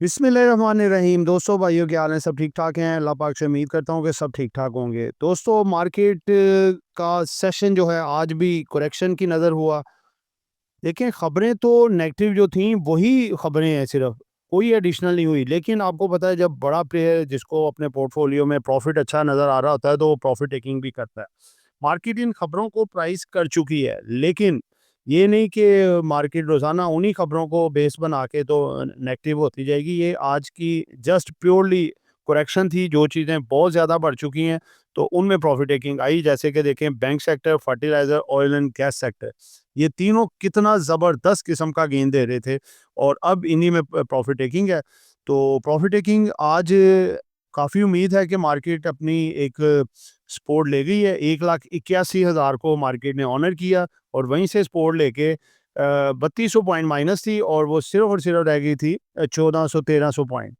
बिस्मिल्लाहिर्रहमानिर्रहीम। दोस्तों, भाइयों, क्या हाल है? सब ठीक ठाक हैं? अल्लाह पाक से उम्मीद करता हूँ कि सब ठीक ठाक होंगे। दोस्तों, मार्केट का सेशन जो है आज भी करेक्शन की नज़र हुआ। देखें, खबरें तो नेगेटिव जो थी वही खबरें हैं, सिर्फ कोई एडिशनल नहीं हुई। लेकिन आपको पता है, जब बड़ा प्लेयर जिसको अपने पोर्टफोलियो में प्रॉफिट अच्छा नज़र आ रहा होता है तो वो प्रॉफिट टेकिंग भी करता है। मार्केट इन खबरों को प्राइस कर चुकी है, लेकिन ये नहीं कि मार्केट रोज़ाना उन्हीं खबरों को बेस बना के तो नेगेटिव होती जाएगी। ये आज की जस्ट प्योरली करेक्शन थी। जो चीज़ें बहुत ज़्यादा बढ़ चुकी हैं तो उनमें प्रॉफिट टेकिंग आई। जैसे कि देखें, bank sector, fertiliser, oil and gas sector, ये तीनों कितना ज़बरदस्त किस्म का गेन दे रहे थे और अब इन्हीं में प्रॉफिट टेकिंग है। तो प्रॉफिट टेकिंग आज काफ़ी उम्मीद है कि मार्केट अपनी एक सपोर्ट ले गई है। 1,81,000 को मार्केट ने ऑनर किया और वहीं से सपोर्ट लेके 3200 पॉइंट माइनस थी और वो सिर्फ और सिर्फ रह गई थी 1400-1300 पॉइंट।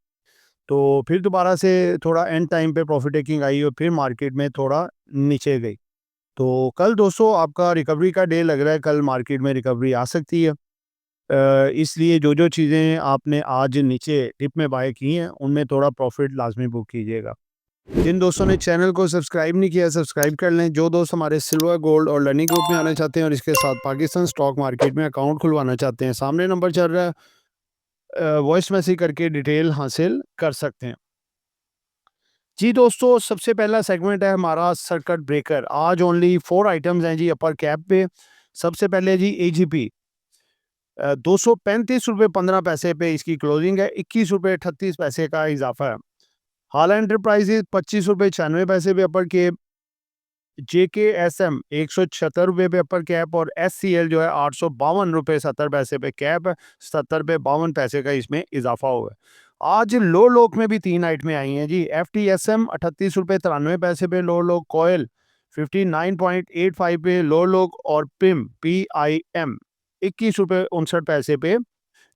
तो फिर दोबारा से थोड़ा एंड टाइम पे प्रॉफिट टेकिंग आई और फिर मार्केट में थोड़ा नीचे गई। तो कल दोस्तों आपका रिकवरी का डे लग रहा है, कल मार्केट में रिकवरी आ सकती है। इसलिए जो चीज़ें आपने आज नीचे डिप में बाय की हैं, उनमें थोड़ा प्रॉफिट लाज़मी बुक कीजिएगा। जिन दोस्तों ने चैनल को सब्सक्राइब नहीं किया, सब्सक्राइब कर लें। जो दोस्त हमारे सिल्वर, गोल्ड और लर्निंग ग्रुप में आना चाहते हैं और इसके साथ पाकिस्तान स्टॉक मार्केट में अकाउंट खुलवाना चाहते हैं, सामने नंबर चल रहा है, वॉइस मैसेज करके डिटेल हासिल कर सकते हैं। जी दोस्तों, सबसे पहला सेगमेंट है हमारा सर्किट ब्रेकर। आज ओनली 4 आइटम्स हैं जी अपर कैप पे। सबसे पहले जी एजीपी, 235 रुपये 15 पैसे पे इसकी क्लोजिंग है। 21 रुपये 38 पैसे का इजाफा है। हाला एंटरप्राइजेज 25 रुपये 96 पैसे पे अपर कैप। जेकेएसएम 176 रुपये पे अपर कैप और एससीएल जो है 852 रुपये 70 पैसे पे कैप है। 70 रुपये 52 पैसे का इसमें इजाफा हुआ है। आज लो लोक में भी 3 आइटमें आई हैं जी। एफटीएसएम 38 रुपये 93 पैसे पे लो लोक, कोयल 59.85 पे लो लोक और पिम PIM 21 रुपये 59 पैसे पे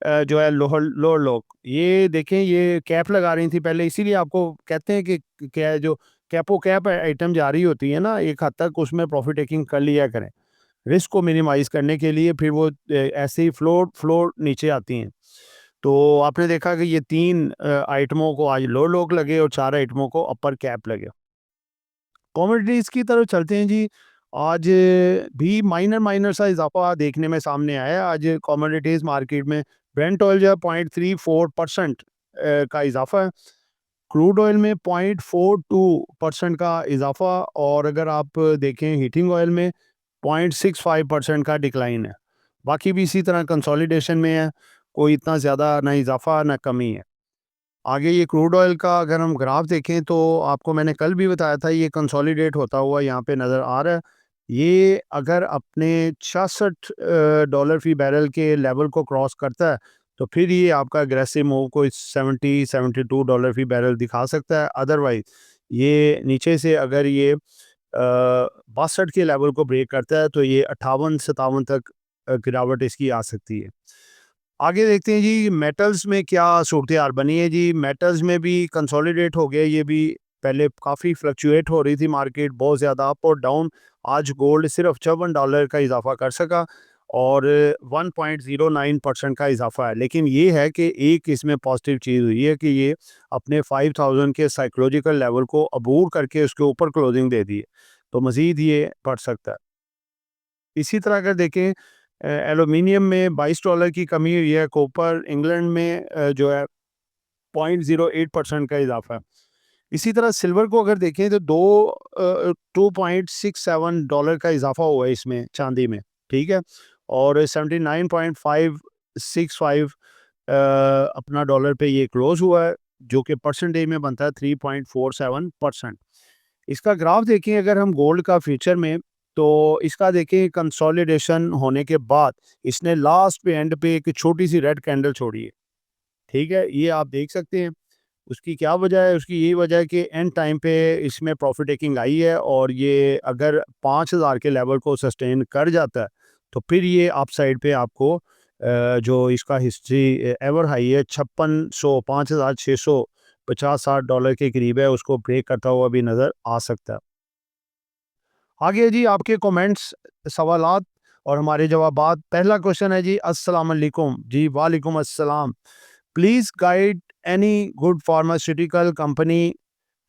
जो है लोअर लोक। ये देखें, ये कैप लगा रही थी पहले, इसीलिए आपको कहते हैं कि क्या जो कैपो कैप आइटम जारी होती है ना, एक हद तक उसमें प्रॉफिट टेकिंग कर लिया करें, रिस्क को मिनिमाइज करने के लिए। फिर वो ऐसे ही फ्लोर नीचे आती हैं। तो आपने देखा कि ये 3 आइटमों को आज लो लोक लगे और 4 आइटमों को अपर कैप लगे। कमोडिटीज़ की तरफ चलते हैं जी। आज भी माइनर सा इज़ाफ़ा देखने में सामने आया है। आज कमोडिटीज़ मार्केट में ब्रेंट ऑयल जो है 0.34% का इज़ाफ़ा है। क्रूड ऑयल में 0.42% का इज़ाफ़ा और अगर आप देखें हीटिंग ऑयल में 0.65% का डिक्लाइन है। बाकी भी इसी तरह कंसोलिडेशन में है, कोई इतना ज़्यादा ना इज़ाफ़ा ना कमी है। आगे ये क्रूड ऑयल का अगर हम ग्राफ देखें तो आपको मैंने कल भी बताया था, ये कंसोलिडेट होता हुआ यहाँ पे नज़र आ रहा है। ये अगर अपने 66 डॉलर फी बैरल के लेवल को क्रॉस करता है तो फिर ये आपका अग्रेसिव मूव को 70-72 डॉलर फी बैरल दिखा सकता है। अदरवाइज ये नीचे से अगर ये 62 के लेवल को ब्रेक करता है तो ये 58-57 तक गिरावट इसकी आ सकती है। आगे देखते हैं जी मेटल्स में क्या सूरत-ए-हाल बनी है जी। मेटल्स में भी कंसोलिडेट हो गया, ये भी पहले काफ़ी फ्लक्चुएट हो रही थी मार्केट, बहुत ज़्यादा अप और डाउन। आज गोल्ड सिर्फ $54 का इज़ाफ़ा कर सका और 1.09% का इज़ाफ़ा है। लेकिन ये है कि एक इसमें पॉजिटिव चीज़ हुई है कि ये अपने 5000 के साइकोलॉजिकल लेवल को अबूर करके उसके ऊपर क्लोजिंग दे दी है, तो मज़ीद ये बढ़ सकता है। इसी तरह अगर देखें, एल्यूमीनियम में $22 की कमी हुई है। कॉपर इंग्लैंड में जो है 0.08% का इजाफा है। इसी तरह सिल्वर को अगर देखें तो 2.67 का इजाफा हुआ है इसमें, चांदी में, ठीक है, और 79.565 अपना डॉलर पे ये क्लोज हुआ है, जो कि परसेंटेज में बनता है 3.47%। इसका ग्राफ देखें अगर हम गोल्ड का फ्यूचर में, तो इसका देखें कंसोलिडेशन होने के बाद इसने लास्ट पे एंड पे एक छोटी सी रेड कैंडल छोड़ी है, ठीक है, ये आप देख सकते हैं। उसकी क्या वजह है? उसकी यही वजह है कि एंड टाइम पे इसमें प्रॉफिट टेकिंग आई है और ये अगर 5000 के लेवल को सस्टेन कर जाता है तो फिर ये अप साइड पे आपको जो इसका हिस्ट्री एवर हाई है 5600 $5650-60 के करीब है, उसको ब्रेक करता हुआ भी नज़र आ सकता है। आगे जी आपके कमेंट्स, सवालात और हमारे जवाबात। पहला क्वेश्चन है जी, अस्सलाम वालेकुम। जी वालेकुम अस्सलाम। Please guide any good pharmaceutical company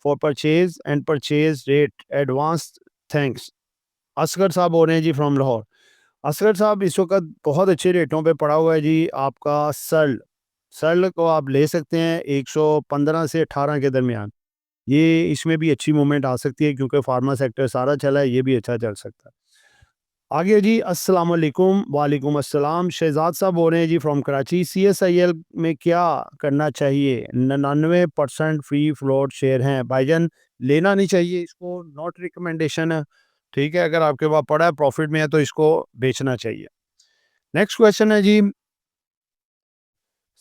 for purchase and purchase rate advanced? Thanks. Asghar साहब बोल रहे हैं जी फ्रॉम लाहौर। असगर साहब इस वक्त बहुत अच्छे रेटों पे पड़ा हुआ है जी आपका सर्ल। सर्ल को आप ले सकते हैं 115 से 18 के दरमियान। ये इसमें भी अच्छी मूवमेंट आ सकती है क्योंकि फार्मा सेक्टर सारा चला है, ये भी अच्छा चल सकता है। आगे जी अस्सलाम वालेकुम। वालेकुम अस्सलाम। शहजाद साहब बोल रहे हैं जी फ्रॉम कराची। सीएसआईएल में क्या करना चाहिए? 99% फ्री फ्लोट शेयर हैं भाईजान, लेना नहीं चाहिए इसको, नॉट रिकमेंडेशन है। ठीक है, अगर आपके पास पड़ा है प्रॉफिट में है तो इसको बेचना चाहिए। नेक्स्ट क्वेश्चन है जी,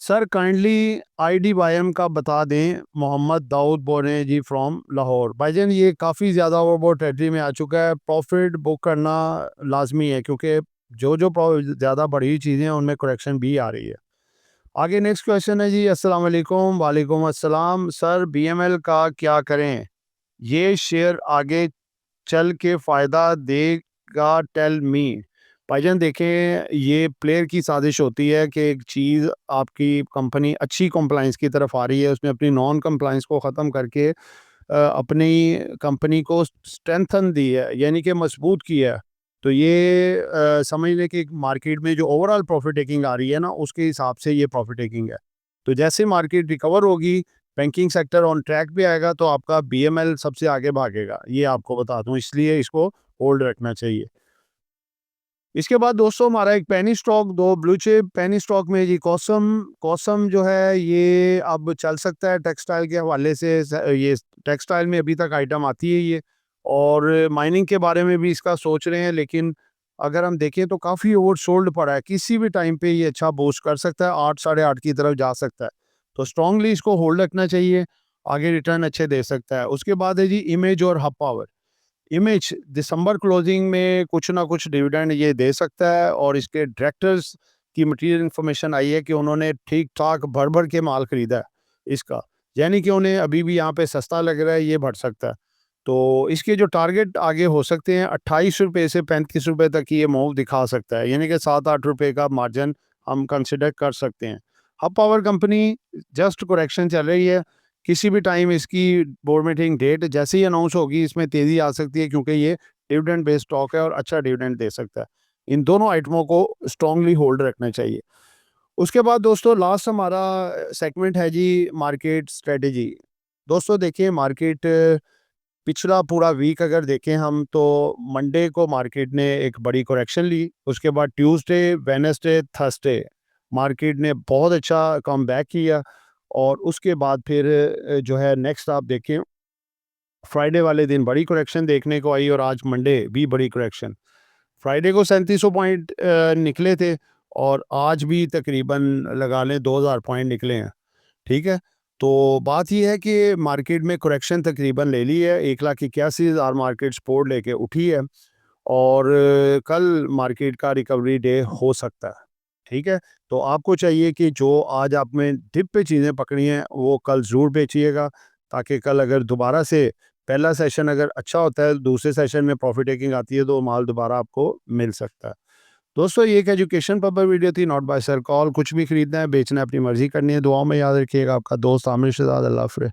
सर काइंडली आईडीवाईएम का बता दें। मोहम्मद दाऊद बोल रहे हैं जी फ्रॉम लाहौर। भाईजान ये काफ़ी ज़्यादा ओवरबोट टेरिटरी में आ चुका है, प्रॉफिट बुक करना लाजमी है क्योंकि जो जो ज़्यादा बड़ी चीज़ें हैं उनमें करेक्शन भी आ रही है। आगे नेक्स्ट क्वेश्चन है जी, अस्सलाम वालेकुम। वालेकुम अस्सलाम। सर बीएमएल का क्या करें? ये शेयर आगे चल के फ़ायदा देगा, टेल मी। भाईजान देखें, ये प्लेयर की साजिश होती है कि एक चीज़ आपकी कंपनी अच्छी कंप्लाइंस की तरफ आ रही है, उसने अपनी नॉन कंप्लाइंस को ख़त्म करके अपनी कंपनी को स्ट्रेंथन दी है, यानी कि मजबूत किया है। तो ये समझ लें कि मार्केट में जो ओवरऑल प्रॉफिट टेकिंग आ रही है ना, उसके हिसाब से ये प्रॉफिट टेकिंग है। तो जैसे मार्केट रिकवर होगी, बैंकिंग सेक्टर ऑन ट्रैक पे आएगा तो आपका बीएमएल सबसे आगे भागेगा, ये आपको बता दूं, इसलिए इसको होल्ड रखना चाहिए। इसके बाद दोस्तों हमारा एक पेनी स्टॉक, दो ब्लू चिप पेनी स्टॉक में जी कॉसम। कॉसम जो है ये अब चल सकता है टेक्सटाइल के हवाले से, ये टेक्सटाइल में अभी तक आइटम आती है ये, और माइनिंग के बारे में भी इसका सोच रहे हैं, लेकिन अगर हम देखें तो काफ़ी ओवर सोल्ड पड़ा है, किसी भी टाइम पे ये अच्छा बूस्ट कर सकता है, 8 साढ़े 8 की तरफ जा सकता है। तो स्ट्रांगली इसको होल्ड रखना चाहिए, आगे रिटर्न अच्छे दे सकता है। उसके बाद है जी इमेज और हब पावर। इमेज दिसंबर क्लोजिंग में कुछ ना कुछ डिविडेंड ये दे सकता है, और इसके डायरेक्टर्स की मटेरियल इन्फॉर्मेशन आई है कि उन्होंने ठीक ठाक भर भर के माल खरीदा है इसका, यानी कि उन्हें अभी भी यहाँ पे सस्ता लग रहा है, ये बढ़ सकता है। तो इसके जो टारगेट आगे हो सकते हैं 28 रुपये से 35 रुपये तक की ये मूव दिखा सकता है, यानी कि 7-8 रुपये का मार्जिन हम कंसिडर कर सकते हैं। Hub power company just correction चल रही है, किसी भी टाइम इसकी बोर्ड मीटिंग डेट जैसे ही अनाउंस होगी इसमें तेज़ी आ सकती है क्योंकि ये डिविडेंड बेस्ड स्टॉक है और अच्छा डिविडेंड दे सकता है। इन दोनों आइटमों को स्ट्रांगली होल्ड रखना चाहिए। उसके बाद दोस्तों लास्ट हमारा सेगमेंट है जी मार्केट स्ट्रेटजी। दोस्तों देखिए, मार्केट पिछला पूरा वीक अगर देखें हम तो मंडे को मार्केट ने एक बड़ी करेक्शन ली, उसके बाद ट्यूसडे, वेडनेसडे, थर्सडे मार्केट ने बहुत अच्छा कम बैक किया, और उसके बाद फिर जो है नेक्स्ट आप देखें फ्राइडे वाले दिन बड़ी करेक्शन देखने को आई, और आज मंडे भी बड़ी करेक्शन। फ्राइडे को 3700 पॉइंट निकले थे, और आज भी तकरीबन लगा लें 2000 पॉइंट निकले हैं। ठीक है, तो बात ये है कि मार्केट में करेक्शन तकरीबन ले ली है, 1,81,000 मार्केट सपोर्ट लेके उठी है, और कल मार्केट का रिकवरी डे हो सकता है। ठीक है, तो आपको चाहिए कि जो आज आपने डिप पे चीज़ें पकड़ी हैं वो कल ज़रूर बेचिएगा, ताकि कल अगर दोबारा से पहला सेशन अगर अच्छा होता है, दूसरे सेशन में प्रॉफिट टेकिंग आती है तो माल दोबारा आपको मिल सकता है। दोस्तों ये एक एजुकेशन पर्पस वीडियो थी, नॉट बाय सर कॉल। कुछ भी खरीदना है बेचना है अपनी मर्जी करनी है। दुआओं में याद रखिएगा। आपका दोस्त आमिर शहजाद। अल्लाह हाफ़िज़।